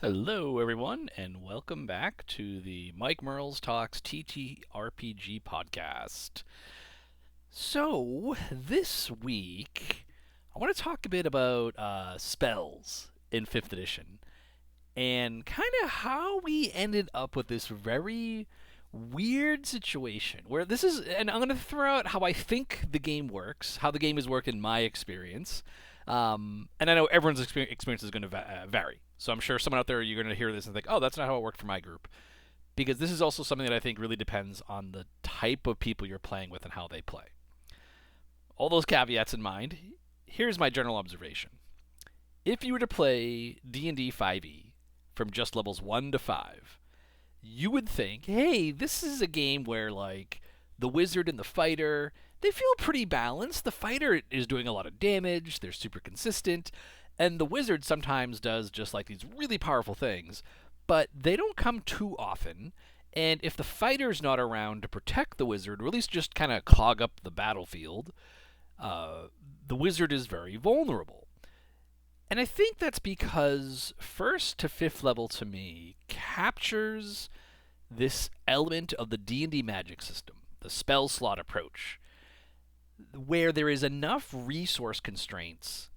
Hello, everyone, and welcome back to the Mike Merles Talks TTRPG podcast. So, this week, I want to talk a bit about spells in 5th edition and kind of how we ended up with this very weird situation where this is, and I'm going to throw out how I think the game works, how the game has worked in my experience. And I know everyone's experience is going to vary. So I'm sure someone out there, you're going to hear this and think, oh, that's not how it worked for my group. Because this is also something that I think really depends on the type of people you're playing with and how they play. All those caveats in mind, here's my general observation. If you were to play D&D 5e from just levels 1 to 5, you would think, hey, this is a game where, like, the wizard and the fighter, they feel pretty balanced. The fighter is doing a lot of damage, they're super consistent, and the wizard sometimes does just like these really powerful things, but they don't come too often. And if the fighter's not around to protect the wizard, or at least just kind of clog up the battlefield, the wizard is very vulnerable. And I think that's because 1st to 5th level to me captures this element of the D&D magic system, the spell slot approach, where there is enough resource constraints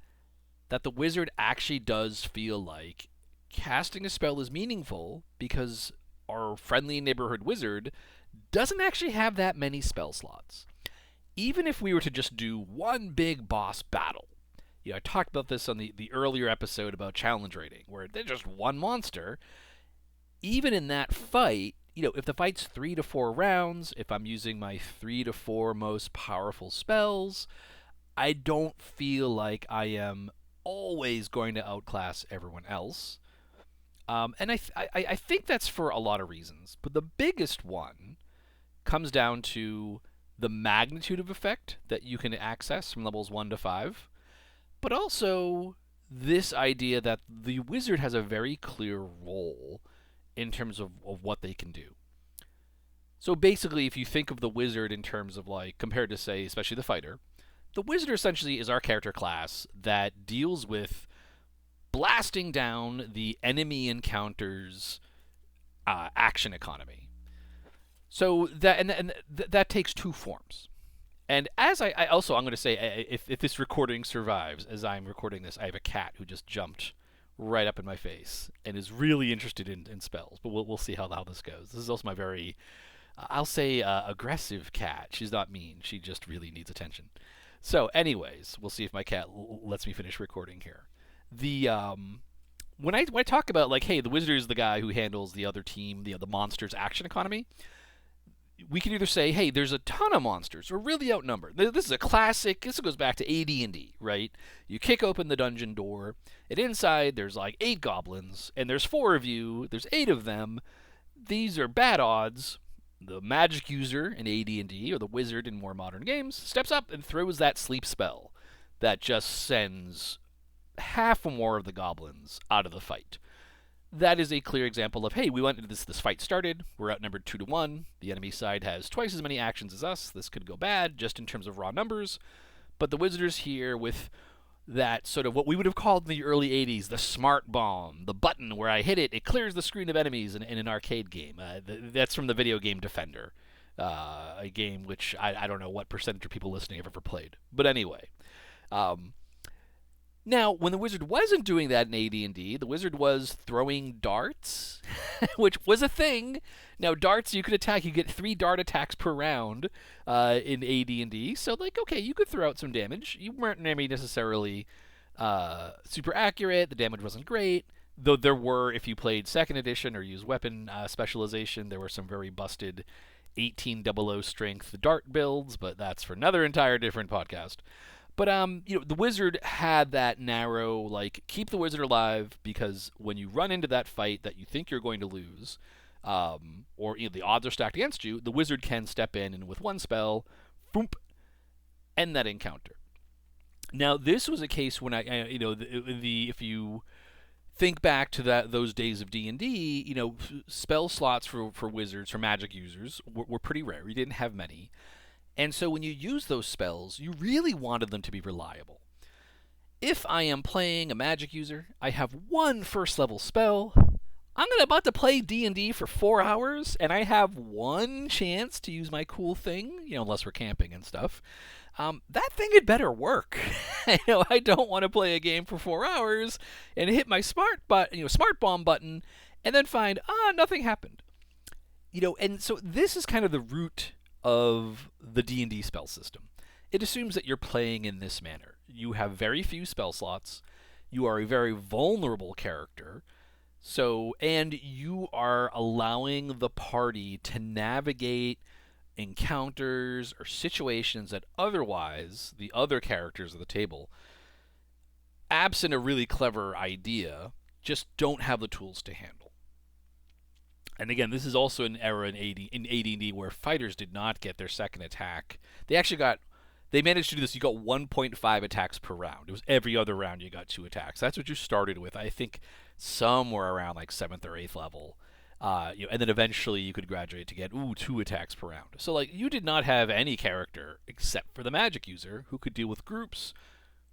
that the wizard actually does feel like casting a spell is meaningful because our friendly neighborhood wizard doesn't actually have that many spell slots. Even if we were to just do one big boss battle, I talked about this on the earlier episode about challenge rating, where there's just one monster. Even in that fight, if the fight's 3 to 4 rounds, if I'm using my 3 to 4 most powerful spells, I don't feel like I am always going to outclass everyone else. And I think that's for a lot of reasons. But the biggest one comes down to the magnitude of effect that you can access from levels 1 to 5, but also this idea that the wizard has a very clear role in terms of what they can do. So basically, if you think of the wizard in terms of, like, compared to, say, especially the fighter, the wizard essentially is our character class that deals with blasting down the enemy encounter's action economy. So that takes 2 forms. And as I'm going to say, if this recording survives, as I'm recording this, I have a cat who just jumped right up in my face and is really interested in spells. But we'll see how this goes. This is also my very, I'll say, aggressive cat. She's not mean. She just really needs attention. So, anyways, we'll see if my cat lets me finish recording here. When I talk about, like, hey, the wizard is the guy who handles the other team, the monster's action economy, we can either say, hey, there's a ton of monsters. We're really outnumbered. This is a classic. This goes back to AD&D, right? You kick open the dungeon door, and inside there's like 8 goblins, and there's 4 of you. There's 8 of them. These are bad odds. The magic user in AD&D, or the wizard in more modern games, steps up and throws that sleep spell that just sends half or more of the goblins out of the fight. That is a clear example of, hey, we went into this fight started, we're outnumbered 2 to 1, the enemy side has twice as many actions as us, this could go bad just in terms of raw numbers, but the wizard's here with that sort of what we would have called in the early 80s the smart bomb, the button where I hit it, it clears the screen of enemies in an arcade game. That's from the video game Defender, a game which I don't know what percentage of people listening have ever played. But anyway, now, when the wizard wasn't doing that in AD&D, the wizard was throwing darts, which was a thing. Now, darts, you could attack. You get 3 dart attacks per round in AD&D. So, like, okay, you could throw out some damage. You weren't maybe necessarily super accurate. The damage wasn't great. Though there were, if you played 2nd edition or used weapon specialization, there were some very busted 1800 strength dart builds, but that's for another entire different podcast. But the wizard had that narrow, like, keep the wizard alive, because when you run into that fight that you think you're going to lose, or the odds are stacked against you, the wizard can step in and with one spell, boom, end that encounter. Now, this was a case when if you think back to those days of D&D, spell slots for wizards, for magic users, were pretty rare. You didn't have many. And so when you use those spells, you really wanted them to be reliable. If I am playing a magic user, I have one 1st level spell, about to play D&D for 4 hours, and I have one chance to use my cool thing, unless we're camping and stuff. That thing had better work. I don't want to play a game for 4 hours and hit my smart bomb button, and then find nothing happened. And so this is kind of the root of the D&D spell system. It assumes that you're playing in this manner. You have very few spell slots. You are a very vulnerable character. And you are allowing the party to navigate encounters or situations that otherwise the other characters at the table, absent a really clever idea, just don't have the tools to handle. And again, this is also an era in AD&D where fighters did not get their second attack. They managed to do this. You got 1.5 attacks per round. It was every other round you got 2 attacks. That's what you started with. I think somewhere around like 7th or 8th level. And then eventually you could graduate to get 2 attacks per round. So you did not have any character except for the magic user who could deal with groups,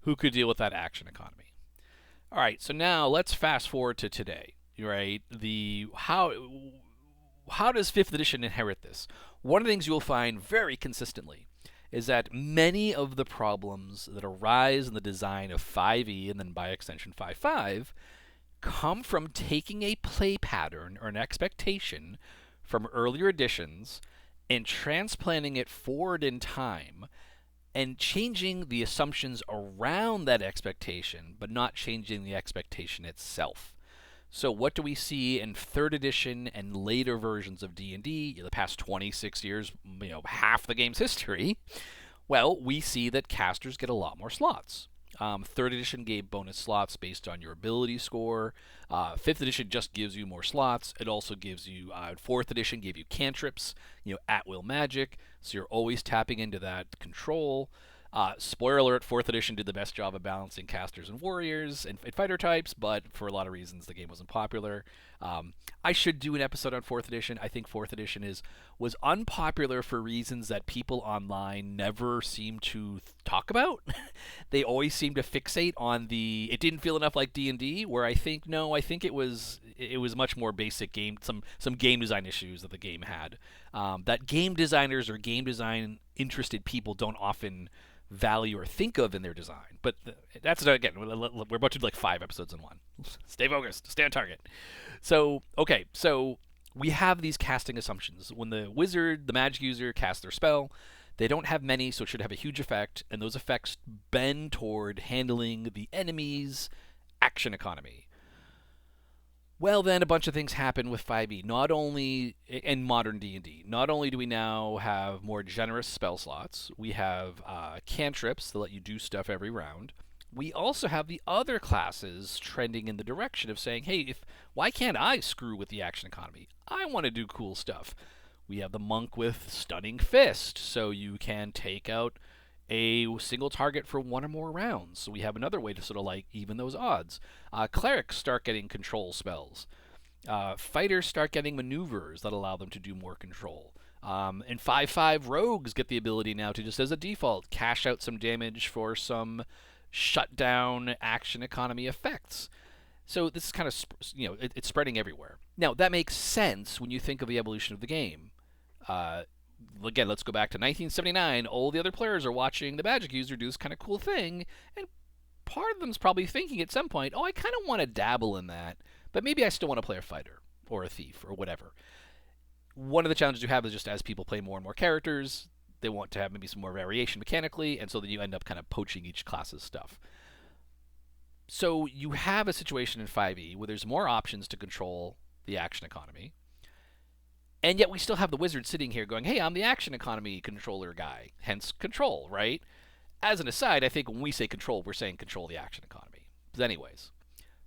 who could deal with that action economy. All right, so now let's fast forward to today. Right? How does 5th edition inherit this? One of the things you'll find very consistently is that many of the problems that arise in the design of 5e and then by extension 5.5 come from taking a play pattern or an expectation from earlier editions and transplanting it forward in time and changing the assumptions around that expectation, but not changing the expectation itself. So what do we see in 3rd edition and later versions of D&D, the past 26 years, half the game's history? Well, we see that casters get a lot more slots. 3rd edition gave bonus slots based on your ability score. 5th edition just gives you more slots. It also gives you, 4th edition gave you cantrips, at-will magic, so you're always tapping into that control. Spoiler alert, 4th edition did the best job of balancing casters and warriors and fighter types, but for a lot of reasons the game wasn't popular. I should do an episode on 4th edition. I think 4th edition was unpopular for reasons that people online never seem to talk about. They always seem to fixate on it didn't feel enough like D&D, where I think it was much more basic game, some game design issues that the game had. That game designers or game design interested people don't often value or think of in their design. But that's, again, we're about to do like 5 episodes in one. Stay focused. Stay on target. So we have these casting assumptions. When the wizard, the magic user, casts their spell, they don't have many, so it should have a huge effect, and those effects bend toward handling the enemy's action economy. Well, then a bunch of things happen with 5e. Not only in modern D&D, not only do we now have more generous spell slots, we have cantrips that let you do stuff every round. We also have the other classes trending in the direction of saying, hey, why can't I screw with the action economy? I want to do cool stuff. We have the monk with stunning fist, so you can take out a single target for 1 or more rounds. So we have another way to sort of even those odds. Clerics start getting control spells. Fighters start getting maneuvers that allow them to do more control. In 5.5, rogues get the ability now to just as a default cash out some damage for some shutdown action economy effects. So this is kind of, it's spreading everywhere. Now, that makes sense when you think of the evolution of the game. Again, let's go back to 1979. All the other players are watching the magic user do this kind of cool thing, and part of them's probably thinking at some point, I kind of want to dabble in that, but maybe I still want to play a fighter or a thief or whatever. One of the challenges you have is just as people play more and more characters, they want to have maybe some more variation mechanically, and so that you end up kind of poaching each class's stuff. So you have a situation in 5e where there's more options to control the action economy, and yet we still have the wizard sitting here going, hey, I'm the action economy controller guy, hence control, right? As an aside, I think when we say control, we're saying control the action economy. But anyways,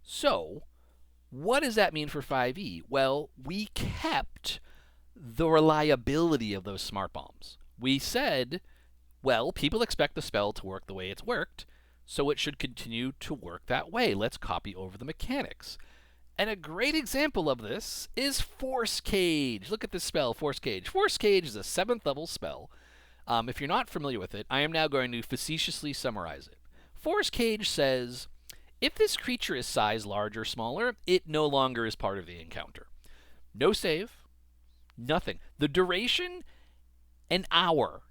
so what does that mean for 5e? Well, we kept the reliability of those smart bombs. We said, well, people expect the spell to work the way it's worked, so it should continue to work that way. Let's copy over the mechanics. And a great example of this is Forcecage. Look at this spell, Forcecage. Forcecage is a 7th level spell. If you're not familiar with it, I am now going to facetiously summarize it. Forcecage says, If this creature is size large or smaller, it no longer is part of the encounter. No save, nothing. The duration, an hour.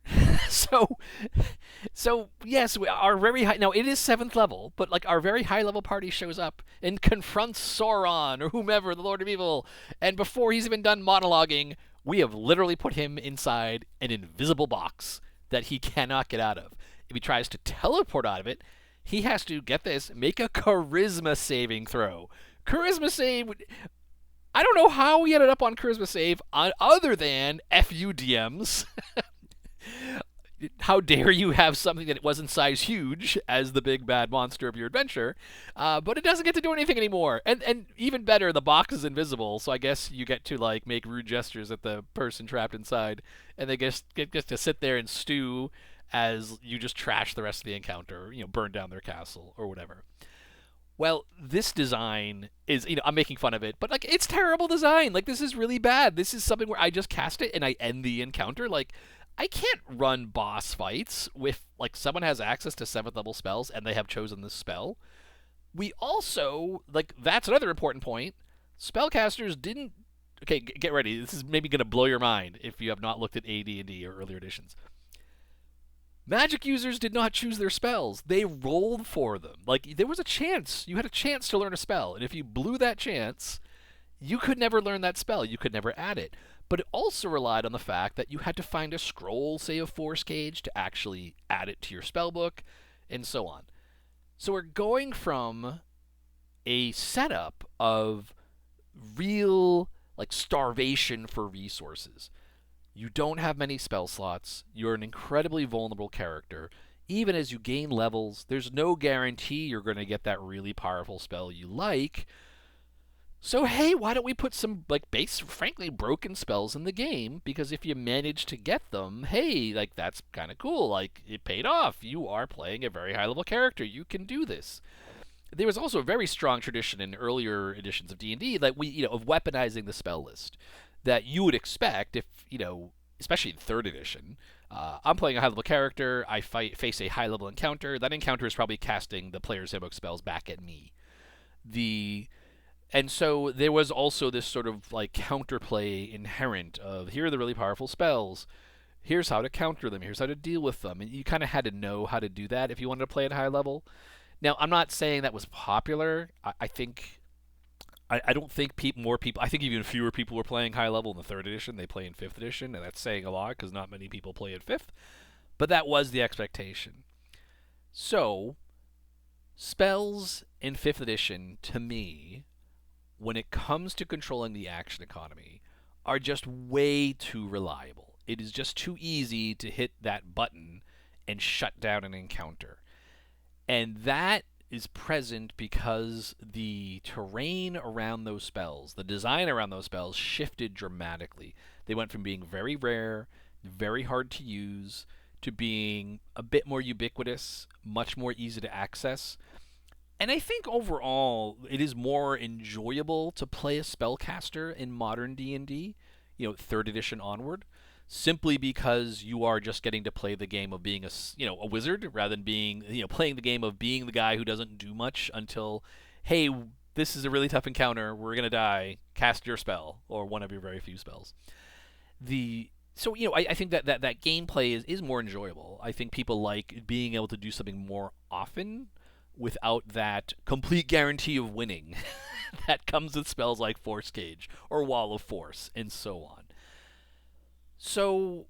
so yes, our very high, now it is 7th level, but like our very high level party shows up and confronts Sauron or whomever, the Lord of Evil, and before he's even done monologuing, we have literally put him inside an invisible box that he cannot get out of. If he tries to teleport out of it, he has to, get this, make a charisma saving throw. Charisma save, I don't know how we ended up on charisma save other than FU DMs. How dare you have something that wasn't size huge as the big bad monster of your adventure, but it doesn't get to do anything anymore. And even better, the box is invisible, so I guess you get to like make rude gestures at the person trapped inside, and they get to sit there and stew as you just trash the rest of the encounter, burn down their castle or whatever. Well, this design is, I'm making fun of it, but like it's terrible design. Like this is really bad. This is something where I just cast it and I end the encounter. Like I can't run boss fights with like someone has access to 7th level spells and they have chosen this spell. We also, like, that's another important point. Spellcasters didn't. Okay, get ready. This is maybe going to blow your mind if you have not looked at AD&D or earlier editions. Magic users did not choose their spells. They rolled for them. Like, there was a chance. You had a chance to learn a spell. And if you blew that chance, you could never learn that spell. You could never add it. But it also relied on the fact that you had to find a scroll, say, of Forcecage to actually add it to your spellbook, and so on. So we're going from a setup of real, like, starvation for resources. You don't have many spell slots. You're an incredibly vulnerable character. Even as you gain levels, there's no guarantee you're going to get that really powerful spell you like. So, hey, why don't we put some, like, frankly, broken spells in the game? Because if you manage to get them, hey, like, that's kind of cool. Like, it paid off. You are playing a very high-level character. You can do this. There was also a very strong tradition in earlier editions of D&D that of weaponizing the spell list that you would expect if, especially in 3rd edition, I'm playing a high-level character, I face a high-level encounter, that encounter is probably casting the player's handbook spells back at me. And so there was also this sort of like counterplay inherent of here are the really powerful spells, here's how to counter them, here's how to deal with them, and you kind of had to know how to do that if you wanted to play at high level. Now, I'm not saying that was popular. I don't think more people. I think even fewer people were playing high level in the 3rd edition. They play in 5th edition, and that's saying a lot because not many people play in 5th. But that was the expectation. So, spells in 5th edition, to me, when it comes to controlling the action economy, are just way too reliable. It is just too easy to hit that button and shut down an encounter. And that is present because the terrain around those spells, the design around those spells shifted dramatically. They went from being very rare, very hard to use, to being a bit more ubiquitous, much more easy to access. And I think overall it is more enjoyable to play a spellcaster in modern D&D, 3rd edition onward, simply because you are just getting to play the game of being a wizard rather than being, playing the game of being the guy who doesn't do much until, hey, this is a really tough encounter, we're going to die, cast your spell, or one of your very few spells. So, I think that gameplay is more enjoyable. I think people like being able to do something more often without that complete guarantee of winning that comes with spells like Forcecage or Wall of Force and so on. So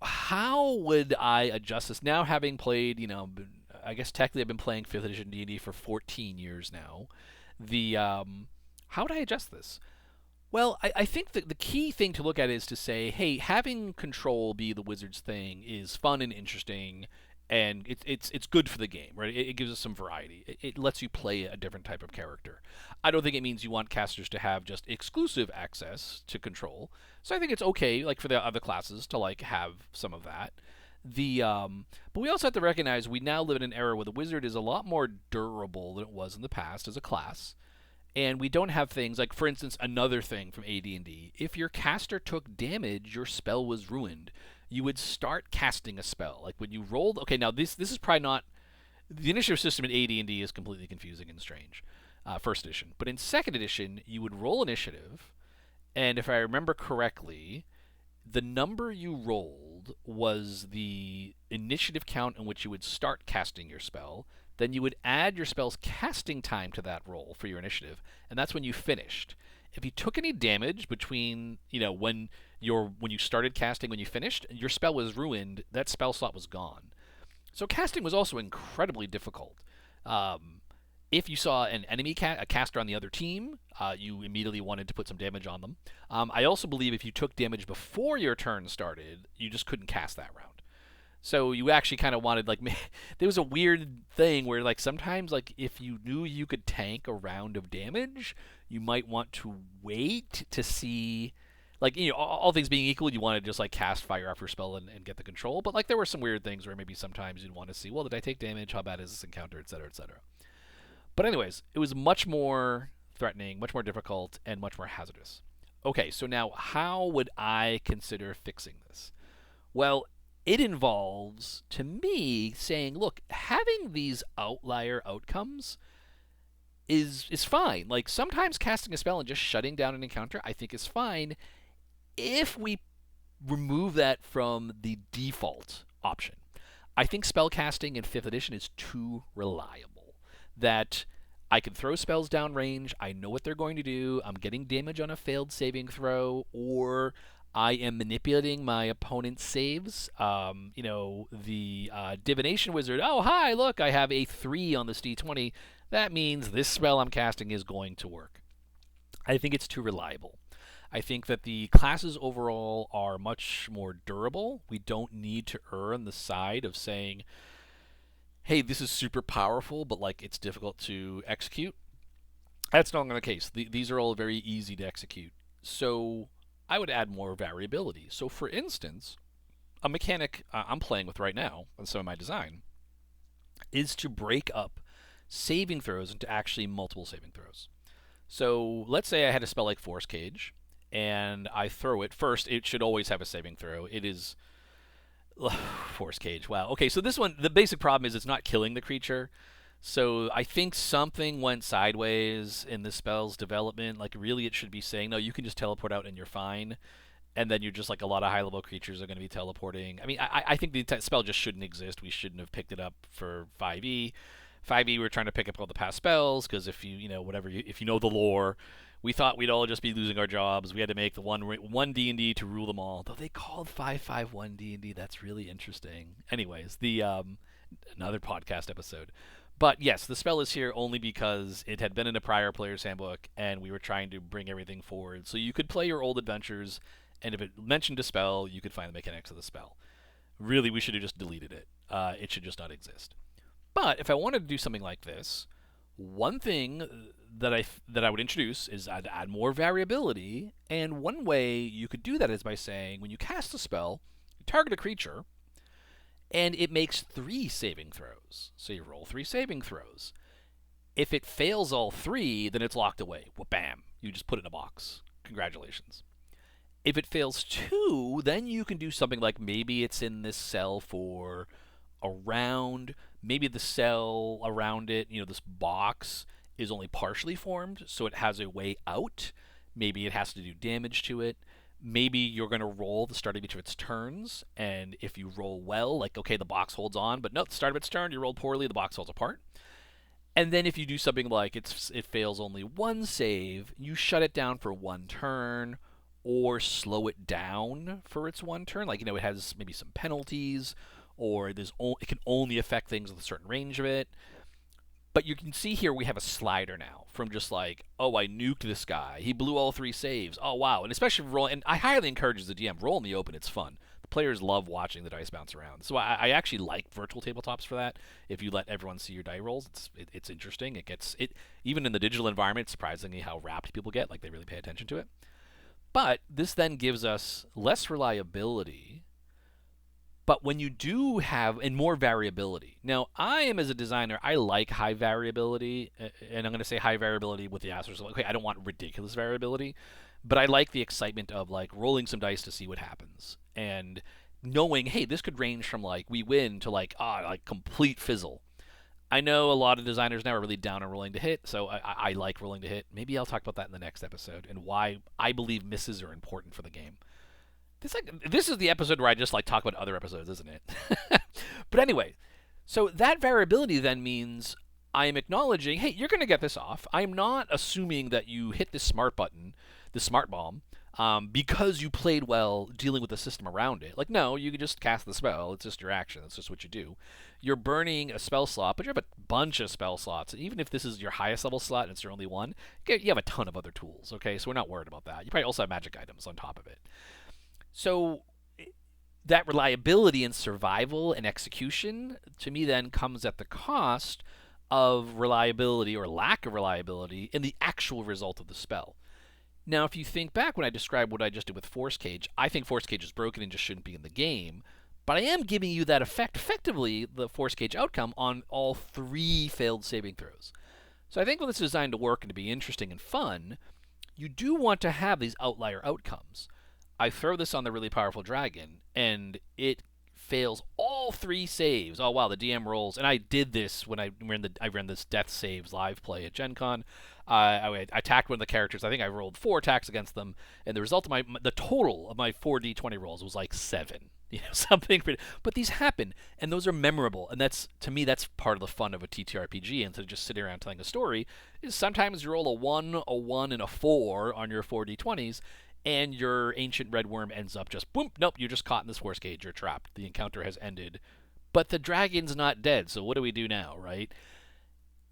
how would I adjust this? Now having played, I guess technically I've been playing 5th edition D&D for 14 years now. How would I adjust this? Well, I think that the key thing to look at is to say, hey, having control be the wizard's thing is fun and interesting, and it's good for the game, right? It gives us some variety. It lets you play a different type of character. I don't think it means you want casters to have just exclusive access to control. So I think it's okay, like for the other classes, to like have some of that. But we also have to recognize we now live in an era where the wizard is a lot more durable than it was in the past as a class. And we don't have things like, for instance, another thing from AD&D. If your caster took damage, your spell was ruined. You would start casting a spell. Like when you rolled, okay, now this is probably not The initiative system in AD&D is completely confusing and strange, first edition. But in second edition, you would roll initiative, and if I remember correctly, the number you rolled was the initiative count in which you would start casting your spell. Then you would add your spell's casting time to that roll for your initiative, and that's when you finished. If you took any damage between, when you started casting when you finished, your spell was ruined. That spell slot was gone. So casting was also incredibly difficult. If you saw an enemy a caster on the other team, you immediately wanted to put some damage on them. I also believe if you took damage before your turn started, you just couldn't cast that round. So you actually kind of wanted there was a weird thing where sometimes if you knew you could tank a round of damage, you might want to wait to see. All things being equal, you want to just cast fire off your spell and get the control. But there were some weird things where maybe sometimes you'd want to see, well, did I take damage? How bad is this encounter, etc., etc. But anyways, it was much more threatening, much more difficult, and much more hazardous. Okay, so now how would I consider fixing this? Well, it involves, to me, saying, look, having these outlier outcomes is fine. Sometimes casting a spell and just shutting down an encounter, I think is fine if we remove that from the default option. I think spellcasting in 5th edition is too reliable. That I can throw spells downrange, I know what they're going to do, I'm getting damage on a failed saving throw, or I am manipulating my opponent's saves. The Divination Wizard, oh, hi, look, I have a 3 on this d20. That means this spell I'm casting is going to work. I think it's too reliable. I think that the classes overall are much more durable. We don't need to err on the side of saying, hey, this is super powerful, but it's difficult to execute. That's not the case. These are all very easy to execute. So I would add more variability. So for instance, a mechanic I'm playing with right now on some of my design is to break up saving throws into actually multiple saving throws. So let's say I had a spell like Forcecage, and I throw it. First, it should always have a saving throw. It is Forcecage. Wow. Okay, so this one, the basic problem is it's not killing the creature. So I think something went sideways in the spell's development. Really, it should be saying, no, you can just teleport out and you're fine. And then you're just a lot of high-level creatures are going to be teleporting. I mean, I think the spell just shouldn't exist. We shouldn't have picked it up for 5e. 5e, we're trying to pick up all the past spells because if you know the lore, we thought we'd all just be losing our jobs. We had to make the one D&D to rule them all. Though they called 551 D&D. That's really interesting. Anyways, another podcast episode. But yes, the spell is here only because it had been in a prior player's handbook, and we were trying to bring everything forward. So you could play your old adventures, and if it mentioned a spell, you could find the mechanics of the spell. Really, we should have just deleted it. It should just not exist. But if I wanted to do something like this, one thing that I would introduce is I'd add more variability, and one way you could do that is by saying when you cast a spell, you target a creature, and it makes 3 saving throws. So you roll 3 saving throws. If it fails all 3, then it's locked away. Well, bam, you just put it in a box. Congratulations. If it fails 2, then you can do something like maybe it's in this cell for a round. Maybe the cell around it, this box, is only partially formed, so it has a way out. Maybe it has to do damage to it. Maybe you're going to roll the start of each of its turns, and if you roll well, okay, the box holds on, but no, the start of its turn, you rolled poorly, the box falls apart. And then if you do something like it fails only 1 save, you shut it down for 1 turn, or slow it down for its 1 turn. It has maybe some penalties, or it can only affect things with a certain range of it. But you can see here we have a slider now from just oh, I nuked this guy. He blew all 3 saves. Oh, wow. And especially and I highly encourage the DM, roll in the open. It's fun. The players love watching the dice bounce around. So I actually like virtual tabletops for that. If you let everyone see your die rolls, it's interesting. Even in the digital environment, it's surprisingly how rapt people get. They really pay attention to it. But this then gives us less reliability, but when you do have, and more variability. Now, I am, as a designer, I like high variability, and I'm going to say high variability with the asterisk. Okay, I don't want ridiculous variability, but I like the excitement of rolling some dice to see what happens, and knowing, hey, this could range from we win to complete fizzle. I know a lot of designers now are really down on rolling to hit, so I like rolling to hit. Maybe I'll talk about that in the next episode and why I believe misses are important for the game. This is the episode where I just like talk about other episodes, isn't it? But anyway, so that variability then means I am acknowledging, hey, you're going to get this off. I'm not assuming that you hit this smart button, the smart bomb, because you played well dealing with the system around it. Like, no, you can just cast the spell. It's just your action. It's just what you do. You're burning a spell slot, but you have a bunch of spell slots. Even if this is your highest level slot and it's your only one, you have a ton of other tools, okay? So we're not worried about that. You probably also have magic items on top of it. So that reliability and survival and execution, to me, then comes at the cost of reliability or lack of reliability in the actual result of the spell. Now, if you think back when I described what I just did with Forcecage, I think Forcecage is broken and just shouldn't be in the game. But I am giving you that effect, effectively, the Forcecage outcome on all 3 failed saving throws. So I think when it's designed to work and to be interesting and fun, you do want to have these outlier outcomes. I throw this on the really powerful dragon, and it fails all 3 saves. Oh wow, the DM rolls, and I did this when I ran this Death Saves live play at Gen Con. I attacked one of the characters. I think I rolled 4 attacks against them, and the result of the total of my 4d20 rolls was like 7. Something. But these happen, and those are memorable, and to me that's part of the fun of a TTRPG. Instead of just sitting around telling a story, is sometimes you roll a 1, and a 4 on your 4d20s, and your ancient red worm ends up just boom. Nope, you're just caught in this Forcecage. You're trapped. The encounter has ended, but the dragon's not dead. So what do we do now, right?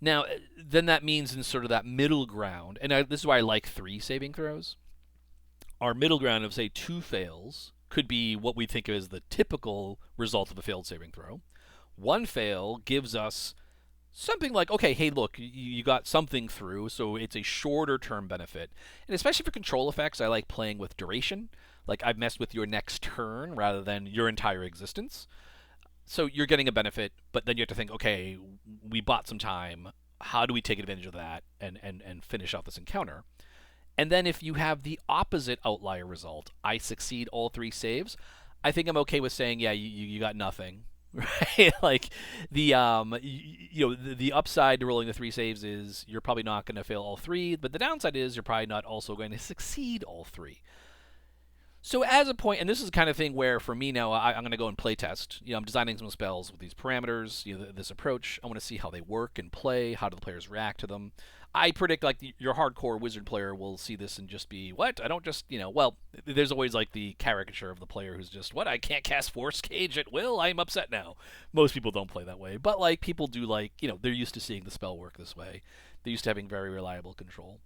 Now, then that means in sort of that middle ground, and this is why I like 3 saving throws. Our middle ground of, say, 2 fails could be what we think of as the typical result of a failed saving throw. 1 fail gives us something like, okay, hey, look, you got something through, so it's a shorter term benefit. And especially for control effects, I like playing with duration. Like, I've messed with your next turn rather than your entire existence. So you're getting a benefit, but then you have to think, okay, we bought some time. How do we take advantage of that and finish off this encounter? And then if you have the opposite outlier result, I succeed all 3 saves, I think I'm okay with saying, yeah, you got nothing. Right? Like the the upside to rolling the 3 saves is you're probably not going to fail all 3, but the downside is you're probably not also going to succeed all 3. So as a point, and this is the kind of thing where for me now, I'm going to go and play test. I'm designing some spells with these parameters, this approach. I want to see how they work and play. How do the players react to them? I predict like your hardcore wizard player will see this and just be, what? I don't just, well, there's always like the caricature of the player who's just, what? I can't cast Forcecage at will? I'm upset now. Most people don't play that way, but like people do like, they're used to seeing the spell work this way. They're used to having very reliable control.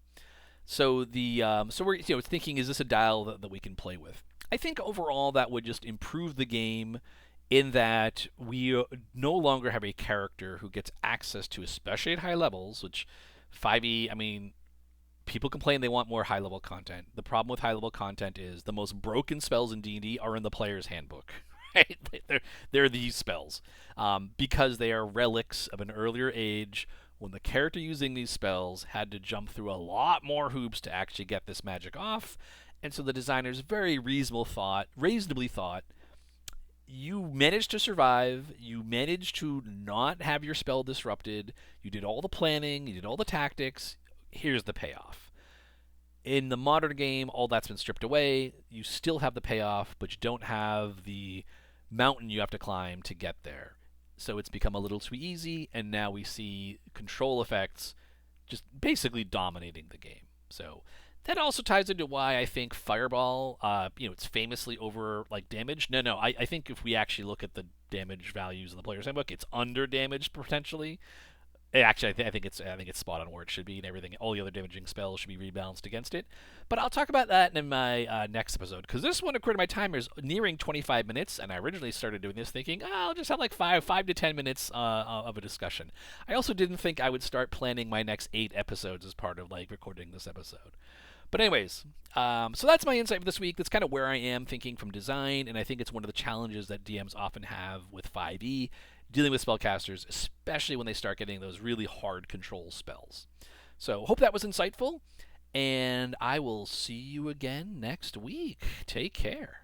So so we're thinking, is this a dial that we can play with? I think overall that would just improve the game in that we no longer have a character who gets access to, especially at high levels, which 5e, I mean, people complain they want more high-level content. The problem with high-level content is the most broken spells in D&D are in the player's handbook. Right? They're these spells because they are relics of an earlier age when the character using these spells had to jump through a lot more hoops to actually get this magic off. And so the designers very reasonably thought, you managed to survive, you managed to not have your spell disrupted, you did all the planning, you did all the tactics, here's the payoff. In the modern game, all that's been stripped away, you still have the payoff, but you don't have the mountain you have to climb to get there. So it's become a little too easy, and now we see control effects just basically dominating the game. So that also ties into why I think Fireball, it's famously over like damage. No, I think if we actually look at the damage values in the player's handbook, it's under damaged potentially. Actually, I think it's spot on where it should be, and everything. All the other damaging spells should be rebalanced against it. But I'll talk about that in my next episode, because this one, according to my timer, is nearing 25 minutes, and I originally started doing this thinking, I'll just have like 5 to 10 minutes of a discussion. I also didn't think I would start planning my next 8 episodes as part of like recording this episode. But anyways, so that's my insight for this week. That's kind of where I am thinking from design, and I think it's one of the challenges that DMs often have with 5e, dealing with spellcasters, especially when they start getting those really hard control spells. So hope that was insightful, and I will see you again next week. Take care.